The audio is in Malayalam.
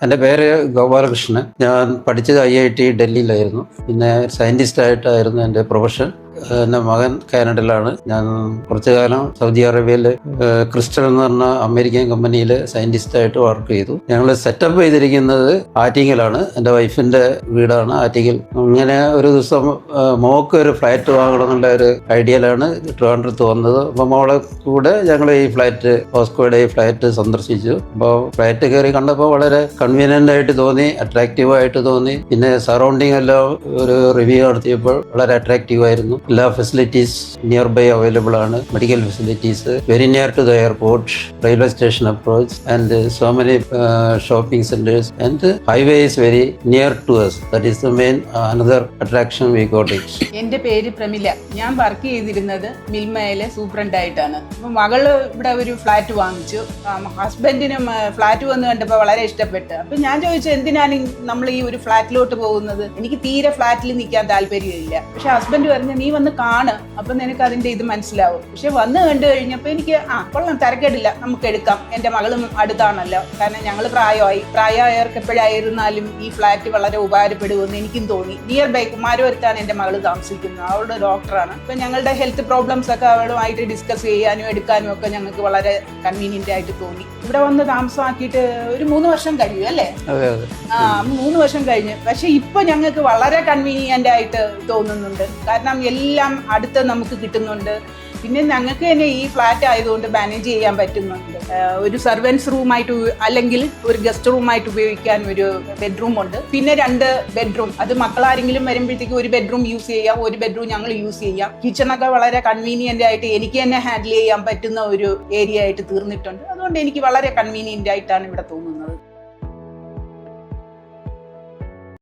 എൻ്റെ പേര് ഗോപാലകൃഷ്ണൻ. ഞാൻ പഠിച്ചത് IIT ഡൽഹിയിലായിരുന്നു. പിന്നെ സയൻറ്റിസ്റ്റായിട്ടായിരുന്നു എൻ്റെ പ്രൊഫഷൻ. എൻ്റെ മകൻ കാനഡയിലാണ്. ഞാൻ കുറച്ചു കാലം സൗദി അറേബ്യയിൽ ക്രിസ്റ്റൽ എന്ന് പറഞ്ഞ അമേരിക്കൻ കമ്പനിയിൽ സയൻറ്റിസ്റ്റായിട്ട് വർക്ക് ചെയ്തു. ഞങ്ങൾ സെറ്റപ്പ് ചെയ്തിരിക്കുന്നത് ആറ്റിങ്ങലാണ്. എൻ്റെ വൈഫിൻ്റെ വീടാണ് ആറ്റിങ്ങൽ. ഇങ്ങനെ ഒരു ദിവസം മോക്ക് ഒരു ഫ്ലാറ്റ് വാങ്ങണം എന്നുള്ള ഒരു ഐഡിയയിലാണ് ട്രിവാൻഡ്രത്ത് വന്നത്. അപ്പോൾ മോളെ കൂടെ ഞങ്ങൾ ഈ ഫ്ലാറ്റ്, ഓസ്കോയുടെ ഈ ഫ്ലാറ്റ് സന്ദർശിച്ചു. അപ്പോൾ ഫ്ലാറ്റ് കയറി കണ്ടപ്പോൾ വളരെ കൺവീനിയൻ്റ് ആയിട്ട് തോന്നി, അട്രാക്റ്റീവ് ആയിട്ട് തോന്നി. പിന്നെ സറൗണ്ടിങ് എല്ലാം ഒരു റിവ്യൂ നടത്തിയപ്പോൾ വളരെ അട്രാക്റ്റീവ് ആയിരുന്നു. എല്ലാ ഫെസിലിറ്റീസ് നിയർ ബൈ അവൈലബിൾ ആണ്. Medical facilities, very near to the airport, railway station approach, and so many shopping centres, and highway is very near to us. That is the main another attraction we got it. എൻ്റെ പേര് പ്രമില. ഞാൻ വർക്ക് ചെയ്തിരുന്നത് മിൽമയിലെ സൂപ്രണ്ടായിട്ടാണ്. അപ്പം മകള് ഇവിടെ ഒരു ഫ്ലാറ്റ് വാങ്ങിച്ചു. ഹസ്ബൻഡിനും ഫ്ലാറ്റ് വന്ന് കണ്ടപ്പോൾ വളരെ ഇഷ്ടപ്പെട്ടു. അപ്പം ഞാൻ ചോദിച്ചു, എന്തിനാണ് നമ്മൾ ഈ ഒരു ഫ്ലാറ്റിലോട്ട് പോകുന്നത്? എനിക്ക് തീരെ ഫ്ലാറ്റിൽ നിൽക്കാൻ താല്പര്യമില്ല. പക്ഷെ ഹസ്ബൻഡ് പറഞ്ഞു, നീ വന്ന് കാണ്, അപ്പം നിനക്ക് അതിൻ്റെ ഇത് മനസ്സിലാവും. പക്ഷെ വന്ന് കണ്ടു കഴിഞ്ഞപ്പോൾ എനിക്ക് കൊള്ളാം, തരക്കേടില്ല, നമുക്ക് എടുക്കാം. എൻ്റെ മകളും അടുത്താണല്ലോ, കാരണം ഞങ്ങൾ പ്രായമായവർക്ക് എപ്പോഴായിരുന്നാലും ഈ ഫ്ലാറ്റ് വളരെ ഉപകാരപ്പെടുമെന്ന് എനിക്കും തോന്നി. നിയർ ബൈ കുമാരപുരത്താണ് എൻ്റെ മകൾ താമസിക്കുന്നത്. അവളുടെ ഡോക്ടറാണ്. അപ്പം ഞങ്ങളുടെ ഹെൽത്ത് പ്രോബ്ലംസ് ഒക്കെ അവളുമായിട്ട് ഡിസ്കസ് ചെയ്യാനും എടുക്കാനും ഒക്കെ ഞങ്ങൾക്ക് വളരെ കൺവീനിയൻ്റ് ആയിട്ട് തോന്നി. ഇവിടെ വന്ന് താമസമാക്കിയിട്ട് ഒരു 3 വർഷം കഴിഞ്ഞു അല്ലേ? 3 വർഷം കഴിഞ്ഞു. പക്ഷെ ഇപ്പൊ ഞങ്ങൾക്ക് വളരെ കൺവീനിയൻ്റ് ആയിട്ട് തോന്നുന്നുണ്ട്. കാരണം എല്ലാം അടുത്ത് നമുക്ക് കിട്ടുന്നുണ്ട്. പിന്നെ ഞങ്ങൾക്ക് തന്നെ ഈ ഫ്ലാറ്റ് ആയതുകൊണ്ട് മാനേജ് ചെയ്യാൻ പറ്റുന്നുണ്ട്. ഒരു സർവൻസ് റൂമായിട്ട് അല്ലെങ്കിൽ ഒരു ഗസ്റ്റ് റൂമായിട്ട് ഉപയോഗിക്കാൻ ഒരു ബെഡ്റൂം ഉണ്ട്. പിന്നെ 2 ബെഡ്റൂം, അത് മക്കളാരെങ്കിലും വരുമ്പോഴത്തേക്ക് ഒരു ബെഡ്റൂം യൂസ് ചെയ്യാം, ഒരു ബെഡ്റൂം ഞങ്ങൾ യൂസ് ചെയ്യാം. കിച്ചണൊക്കെ വളരെ കൺവീനിയൻ്റ് ആയിട്ട് എനിക്ക് തന്നെ ഹാൻഡിൽ ചെയ്യാൻ പറ്റുന്ന ഒരു ഏരിയ ആയിട്ട് തീർന്നിട്ടുണ്ട്. അതുകൊണ്ട് എനിക്ക് വളരെ കൺവീനിയൻ്റ് ആയിട്ടാണ് ഇവിടെ തോന്നുന്നത്.